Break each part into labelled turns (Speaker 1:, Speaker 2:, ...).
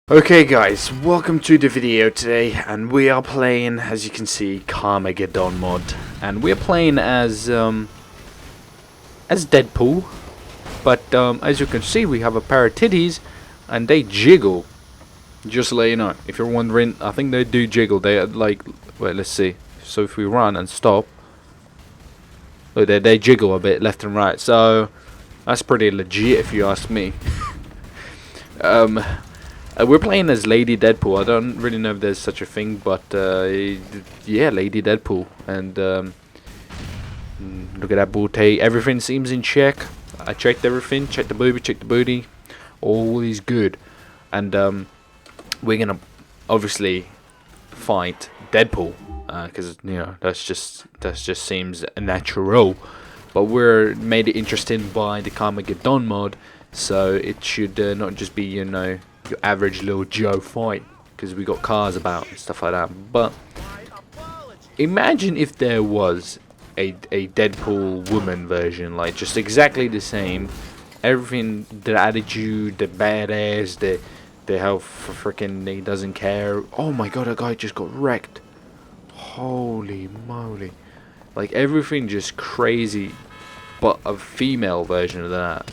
Speaker 1: Okay guys, welcome to the video today, and we are playing, as you can see, Carmageddon mod, and we're playing as Deadpool, but as you can see we have a pair of titties, and they jiggle, just to let you know, if you're wondering. I think they do jiggle. They are like, wait, let's see, so if we run and stop, look, they jiggle a bit left and right, so that's pretty legit if you ask me. We're playing as Lady Deadpool. I don't really know if there's such a thing, but yeah, Lady Deadpool. And look at that booty. Everything seems in check. I checked everything. Checked the booby. Checked the booty. All is good. And we're gonna obviously fight Deadpool because you know that just seems natural. But we're made it interesting by the Carmageddon mod, so it should not just be your average little Joe fight, because we got cars about and stuff like that. But imagine if there was a Deadpool woman version, like just exactly the same, everything, the attitude, the badass, the how freaking he doesn't care. Oh my god, a guy just got wrecked. Holy moly, like everything just crazy, but a female version of that.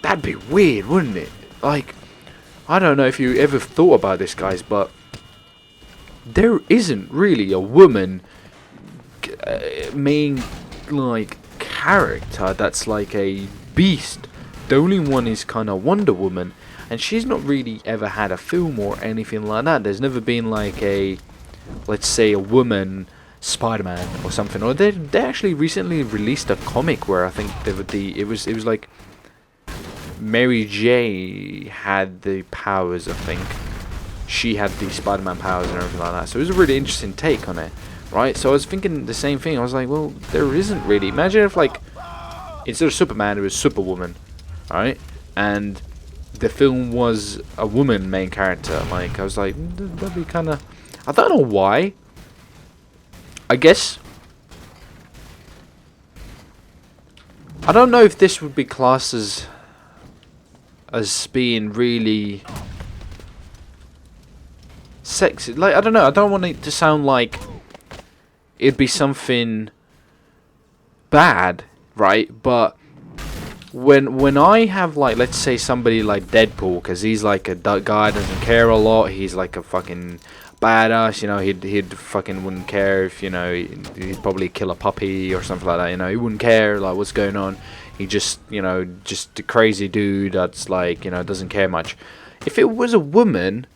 Speaker 1: That'd be weird, wouldn't it? Like, I don't know if you ever thought about this, guys, but there isn't really a woman main like character that's like a beast. The only one is kind of Wonder Woman, and she's not really ever had a film or anything like that. There's never been like a, let's say, a woman Spider-Man or something. Or they actually recently released a comic where I think it was like Mary J had the powers. I think she had the Spider-Man powers and everything like that. So it was a really interesting take on it, right? So I was thinking the same thing. I was like, well, there isn't really. Imagine if, like, instead of Superman, it was Superwoman, right? And the film was a woman main character. Like, I was like, that'd be kind of. I don't know why. I guess I don't know if this would be classed as being really sexy. Like, I don't know, I don't want it to sound like it'd be something bad, right? But when I have, like, let's say somebody like Deadpool, because he's like a guy, doesn't care a lot, he's like a fucking badass, he'd fucking wouldn't care if, he'd probably kill a puppy or something like that, he wouldn't care, like, what's going on. He just, just a crazy dude that's like, doesn't care much. If it was a woman,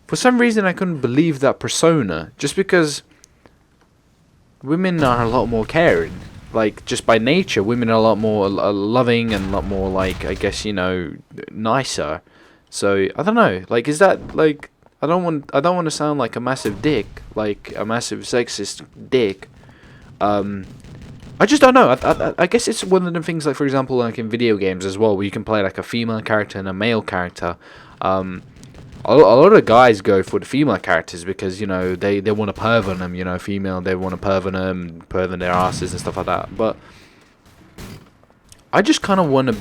Speaker 1: for some reason I couldn't believe that persona, just because women are a lot more caring. Like, just by nature, women are a lot more loving and a lot more, like, I guess, nicer. So, I don't know, like, is that, like, I don't want to sound like a massive dick, like a massive sexist dick. I just don't know. I guess it's one of the things, like, for example, like in video games as well, where you can play like a female character and a male character. A lot of guys go for the female characters because, they want to perv on them, female, they want to perv on them, perv on their asses and stuff like that. But I just kind of want to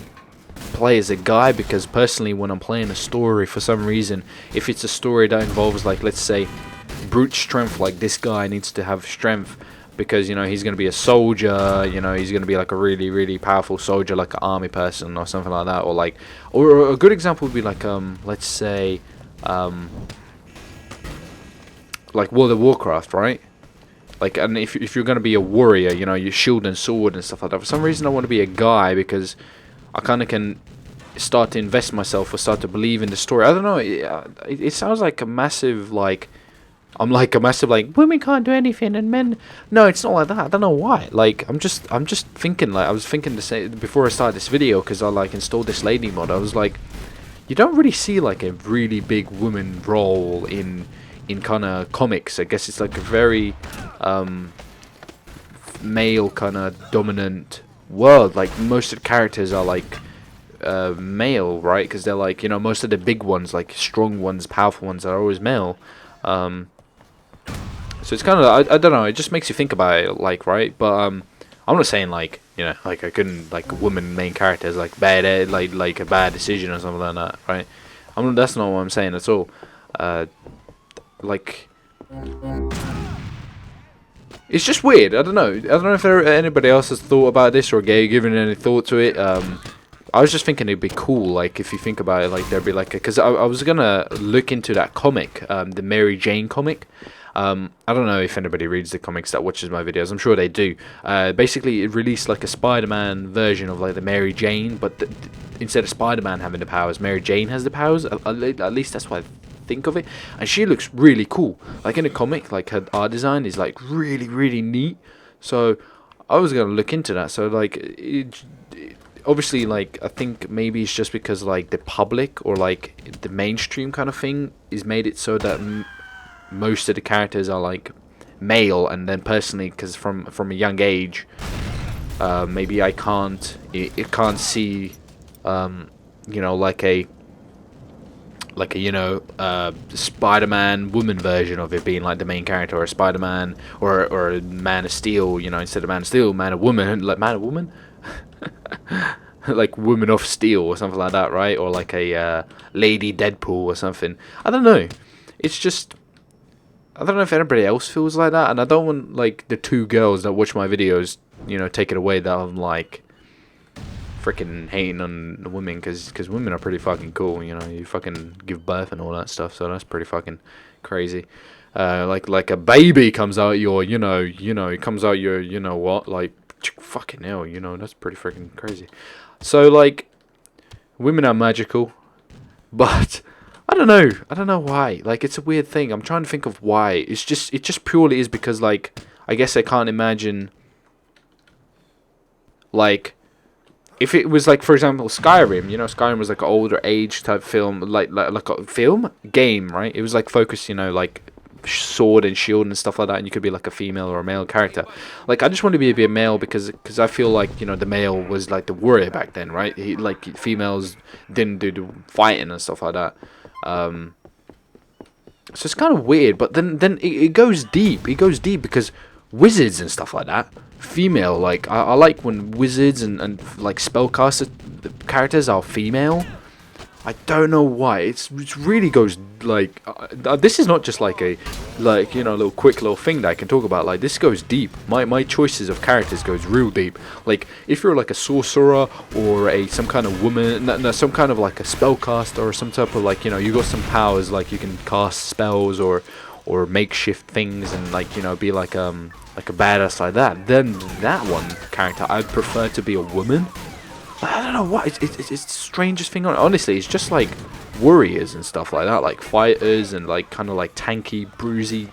Speaker 1: play as a guy, because personally when I'm playing a story, for some reason, if it's a story that involves, like, let's say, brute strength, like this guy needs to have strength because, he's going to be a soldier, he's going to be like a really, really powerful soldier, like an army person or something like that. Or a good example would be like, let's say, like World of Warcraft, right? Like, and if you're going to be a warrior, your shield and sword and stuff like that. For some reason I want to be a guy, because I kind of can start to invest myself or start to believe in the story. I don't know, it sounds like a massive, like, I'm like a massive, like, women can't do anything and men. No, it's not like that. I don't know why. Like, I'm just thinking, like, I was thinking to say before I started this video, because I, like, installed this lady mod. I was like, you don't really see, like, a really big woman role in kind of comics. I guess it's like a very male kind of dominant world. Like, most of the characters are like male, right? Because they're like, most of the big ones, like strong ones, powerful ones, are always male. So it's kind of, I don't know, it just makes you think about it, like, right? But I'm not saying, like, like, I couldn't, like, a woman main character is like bad, like a bad decision or something like that, right? That's not what I'm saying at all. Like, it's just weird. I don't know. I don't know if anybody else has thought about this or given any thought to it. I was just thinking it'd be cool, like, if you think about it, like, there'd be like, because I was gonna look into that comic, the Mary Jane comic. I don't know if anybody reads the comics that watches my videos. I'm sure they do. Basically, it released like a Spider-Man version of like the Mary Jane, but instead of Spider-Man having the powers, Mary Jane has the powers. At least that's what I think of it. And she looks really cool. Like in the comic, like her art design is like really, really neat. So I was gonna look into that. So like, obviously, like, I think maybe it's just because like the public or like the mainstream kind of thing is made it so that most of the characters are like male, and then personally, because from a young age, maybe I can't see, you know, like a Spider-Man woman version of it being like the main character, or a Spider-Man or a Man of Steel, you know, instead of Man of Steel, Man of Woman, like Man of Woman. Like Woman of Steel or something like that, right? Or like a Lady Deadpool or something. I don't know. It's just, I don't know if anybody else feels like that, and I don't want like the two girls that watch my videos, you know, take it away that I'm like freaking hating on the women, because women are pretty fucking cool. You know, you fucking give birth and all that stuff, so that's pretty fucking crazy. Like a baby comes out your, it comes out your, you know what, like fucking hell, you know, that's pretty freaking crazy. So like, women are magical, but I don't know why. Like, it's a weird thing. I'm trying to think of why. It just purely is because, like, I guess I can't imagine, like, if it was like, for example, Skyrim. You know, Skyrim was like an older age type film, like a film game, right? It was like focused, you know, like sword and shield and stuff like that, and you could be like a female or a male character. Like, I just want to be a male because I feel like, you know, the male was like the warrior back then, right? Females didn't do the fighting and stuff like that. So it's kind of weird, but then it goes deep. It goes deep because wizards and stuff like that, female. Like, I like when wizards and like spellcaster characters are female. I don't know why. It really goes like this is not just like a you know, little quick little thing that I can talk about. Like, this goes deep. My choices of characters goes real deep. Like, if you're like a sorcerer or some kind of woman, some kind of like a spellcaster or some type of, like, you know, you got some powers, like you can cast spells or makeshift things and, like, you know, be like a badass like that, then that one character I'd prefer to be a woman. I don't know why. It's the strangest thing. Honestly, it's just like warriors and stuff like that, like fighters and like kind of like tanky, bruisey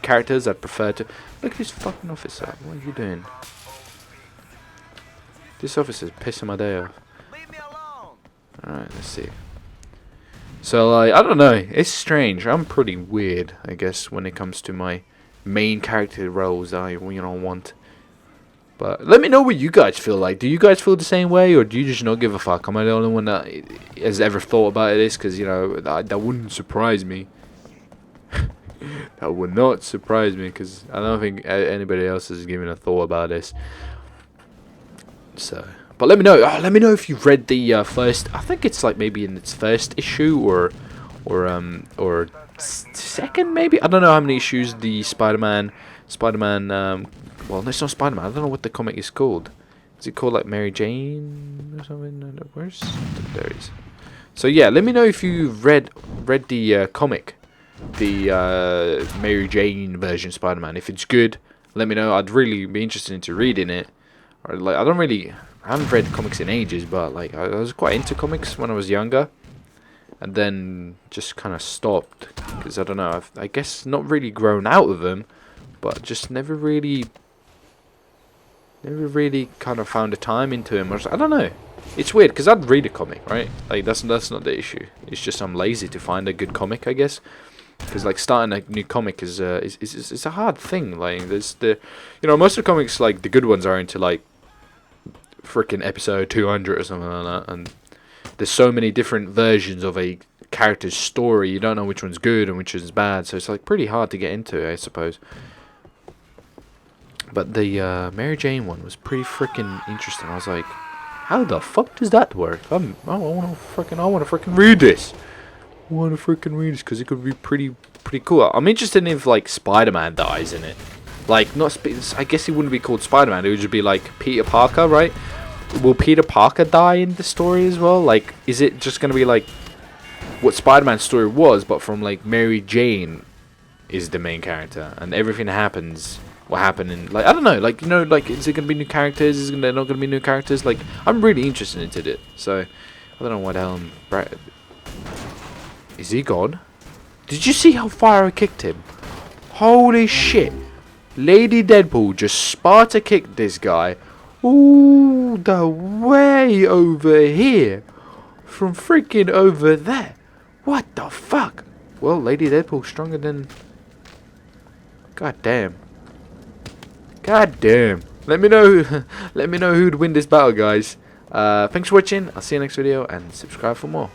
Speaker 1: characters. I'd prefer to. Look at this fucking officer. What are you doing? This officer's pissing my day off. Alright, let's see. So, like, I don't know. It's strange. I'm pretty weird, I guess, when it comes to my main character roles I, you know, want. But let me know what you guys feel like. Do you guys feel the same way, or do you just not give a fuck? Am I the only one that has ever thought about this? Because, you know, that wouldn't surprise me. That would not surprise me, because I don't think anybody else has given a thought about this. So, but let me know. Let me know if you've read the first. I think it's like maybe in its first issue or second, maybe. I don't know how many issues the Spider-Man. Well, it's not Spider-Man. I don't know what the comic is called. Is it called like Mary Jane or something? Where's there it is. So yeah, let me know if you've read the comic, the Mary Jane version Spider-Man. If it's good, let me know. I'd really be interested into reading it. Or like, I haven't read comics in ages, but like I was quite into comics when I was younger, and then just kind of stopped because I don't know. I guess not really grown out of them, but just never really kind of found a time into him. I don't know. It's weird because I'd read a comic, right? Like, that's not the issue. It's just I'm lazy to find a good comic, I guess. Because like starting a new comic is a hard thing. Like, there's most of the comics, like the good ones, are into like freaking episode 200 or something like that, and there's so many different versions of a character's story. You don't know which one's good and which one's bad, so it's like pretty hard to get into, I suppose. But the Mary Jane one was pretty freaking interesting. I was like, how the fuck does that work? I want to freaking read this. I want to freaking read this because it could be pretty cool. I'm interested in if like Spider-Man dies in it. Like not, I guess he wouldn't be called Spider-Man. It would just be like Peter Parker, right? Will Peter Parker die in the story as well? Like, is it just gonna be like what Spider-Man's story was, but from like Mary Jane is the main character, and everything happens what happened in, like, I don't know, like, you know, like, is it gonna be new characters? Is there not gonna be new characters? Like, I'm really interested into it. So I don't know what Brad. Is he gone? Did you see how far I kicked him? Holy shit! Lady Deadpool just Sparta kicked this guy all the way over here from freaking over there. What the fuck? Well, Lady Deadpool's stronger than... God damn. God damn. Let me know let me know who'd win this battle, guys. Thanks for watching. I'll see you next video and subscribe for more.